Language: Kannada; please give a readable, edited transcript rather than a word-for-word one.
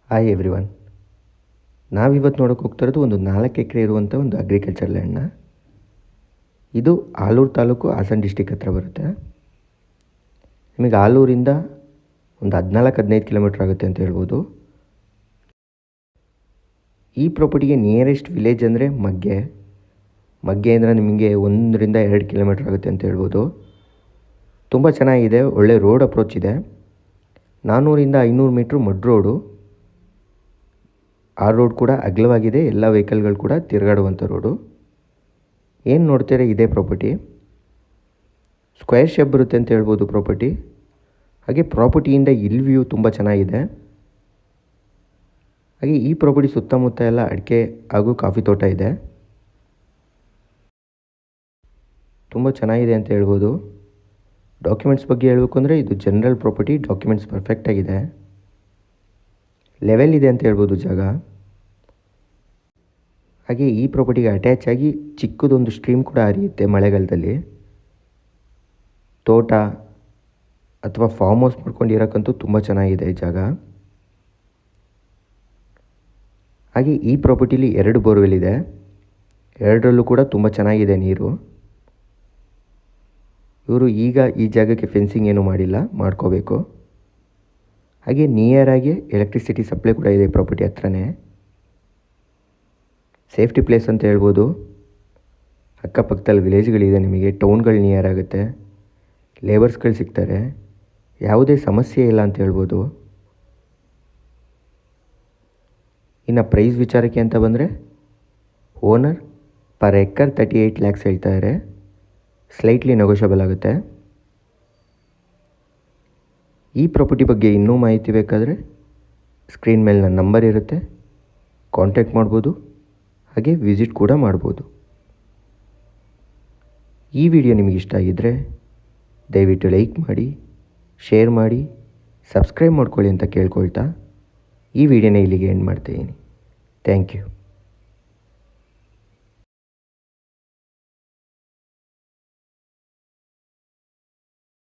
Hi everyone. ನಾವಿವತ್ತು ನೋಡೋಕೆ ಹೋಗ್ತಿರೋದು ಒಂದು 4 ಎಕರೆ ಇರುವಂಥ ಒಂದು ಅಗ್ರಿಕಲ್ಚರ್ ಲ್ಯಾಂಡ್ನ. ಇದು ಆಲೂರು ತಾಲೂಕು, ಹಾಸನ ಡಿಸ್ಟಿಕ್ ಹತ್ರ ಬರುತ್ತೆ. ನಿಮಗೆ ಆಲೂರಿಂದ ಒಂದು 14-15 ಕಿಲೋಮೀಟ್ರ್ ಆಗುತ್ತೆ ಅಂತ ಹೇಳ್ಬೋದು. ಈ ಪ್ರಾಪರ್ಟಿಗೆ ನಿಯರೆಸ್ಟ್ ವಿಲೇಜ್ ಅಂದರೆ ಮಗ್ಗೆ ಅಂದರೆ ನಿಮಗೆ 1-2 ಕಿಲೋಮೀಟ್ರ್ ಆಗುತ್ತೆ ಅಂತ ಹೇಳ್ಬೋದು. ತುಂಬ ಚೆನ್ನಾಗಿದೆ, ಒಳ್ಳೆ ರೋಡ್ ಅಪ್ರೋಚ್ ಇದೆ. 400-500 ಮೀಟ್ರ್ ಮಡ್ ರೋಡು. ಆ ರೋಡ್ ಕೂಡ ಅಗಲವಾಗಿದೆ, ಎಲ್ಲ ವೆಹಿಕಲ್ಗಳು ಕೂಡ ತಿರುಗಾಡುವಂಥ ರೋಡು. ಏನು ನೋಡ್ತೀರಾ ಇದೇ ಪ್ರಾಪರ್ಟಿ. ಸ್ಕ್ವೇರ್ ಶೇಪ್ ಬರುತ್ತೆ ಅಂತ ಹೇಳ್ಬೋದು ಪ್ರಾಪರ್ಟಿ. ಹಾಗೆ ಪ್ರಾಪರ್ಟಿಯಿಂದ ಹಿಲ್ ವ್ಯೂ ತುಂಬ ಚೆನ್ನಾಗಿದೆ. ಹಾಗೆ ಈ ಪ್ರಾಪರ್ಟಿ ಸುತ್ತಮುತ್ತ ಎಲ್ಲ ಅಡಿಕೆ ಹಾಗೂ ಕಾಫಿ ತೋಟ ಇದೆ. ತುಂಬ ಚೆನ್ನಾಗಿದೆ ಅಂತ ಹೇಳ್ಬೋದು. ಡಾಕ್ಯುಮೆಂಟ್ಸ್ ಬಗ್ಗೆ ಹೇಳಬೇಕು ಅಂದರೆ ಇದು ಜನರಲ್ ಪ್ರಾಪರ್ಟಿ, ಡಾಕ್ಯುಮೆಂಟ್ಸ್ ಪರ್ಫೆಕ್ಟಾಗಿದೆ. ಲೆವೆಲ್ ಇದೆ ಅಂತ ಹೇಳ್ಬೋದು ಜಾಗ. ಹಾಗೆ ಈ ಪ್ರಾಪರ್ಟಿಗೆ ಅಟ್ಯಾಚ್ ಆಗಿ ಚಿಕ್ಕದೊಂದು ಸ್ಟ್ರೀಮ್ ಕೂಡ ಹರಿಯುತ್ತೆ ಮಳೆಗಾಲದಲ್ಲಿ. ತೋಟ ಅಥವಾ ಫಾರ್ಮ್ ಹೌಸ್ ಮಾಡ್ಕೊಂಡಿರೋಕ್ಕಂತೂ ತುಂಬ ಚೆನ್ನಾಗಿದೆ ಈ ಜಾಗ. ಹಾಗೆ ಈ ಪ್ರಾಪರ್ಟಿಲಿ 2 ಬೋರ್ವೆಲ್ ಇದೆ. 2ರಲ್ಲೂ ಕೂಡ ತುಂಬ ಚೆನ್ನಾಗಿದೆ ನೀರು. ಇವರು ಈಗ ಈ ಜಾಗಕ್ಕೆ ಫೆನ್ಸಿಂಗ್ ಏನೂ ಮಾಡಿಲ್ಲ, ಮಾಡ್ಕೋಬೇಕು. ಹಾಗೆ ನಿಯರಾಗಿ ಎಲೆಕ್ಟ್ರಿಸಿಟಿ ಸಪ್ಲೈ ಕೂಡ ಇದೆ ಪ್ರಾಪರ್ಟಿ ಹತ್ರನೇ. ಸೇಫ್ಟಿ ಪ್ಲೇಸ್ ಅಂತ ಹೇಳ್ಬೋದು. ಅಕ್ಕಪಕ್ಕದಲ್ಲಿ ವಿಲೇಜ್ಗಳಿದೆ, ನಿಮಗೆ ಟೌನ್ಗಳು ನಿಯರ್ ಆಗುತ್ತೆ, ಲೇಬರ್ಸ್ಗಳು ಸಿಗ್ತಾರೆ, ಯಾವುದೇ ಸಮಸ್ಯೆ ಇಲ್ಲ ಅಂತ ಹೇಳ್ಬೋದು. ಇನ್ನು ಪ್ರೈಸ್ ವಿಚಾರಕ್ಕೆ ಅಂತ ಬಂದರೆ ಓನರ್ ಪರ್ ಎಕರ್ 38 ಲ್ಯಾಕ್ಸ್ ಹೇಳ್ತಾರೆ. ಸ್ಲೈಟ್ಲಿ ನೆಗೋಷಿಯಬಲ್ ಆಗುತ್ತೆ. ಈ ಪ್ರಾಪರ್ಟಿ ಬಗ್ಗೆ ಇನ್ನೂ ಮಾಹಿತಿ ಬೇಕಾದರೆ ಸ್ಕ್ರೀನ್ ಮೇಲೆ ನನ್ನ ನಂಬರ್ ಇರುತ್ತೆ, ಕಾಂಟ್ಯಾಕ್ಟ್ ಮಾಡ್ಬೋದು. ಹಾಗೆ ವಿಸಿಟ್ ಕೂಡ ಮಾಡ್ಬೋದು. ಈ ವಿಡಿಯೋ ನಿಮಗೆ ಇಷ್ಟ ಆಗಿದ್ದರೆ ದಯವಿಟ್ಟು ಲೈಕ್ ಮಾಡಿ, ಶೇರ್ ಮಾಡಿ, ಸಬ್ಸ್ಕ್ರೈಬ್ ಮಾಡ್ಕೊಳ್ಳಿ ಅಂತ ಕೇಳ್ಕೊಳ್ತಾ ಈ ವಿಡಿಯೋನ ಇಲ್ಲಿಗೆ ಎಂಡ್ ಮಾಡ್ತಾಯಿದ್ದೀನಿ. Thank you.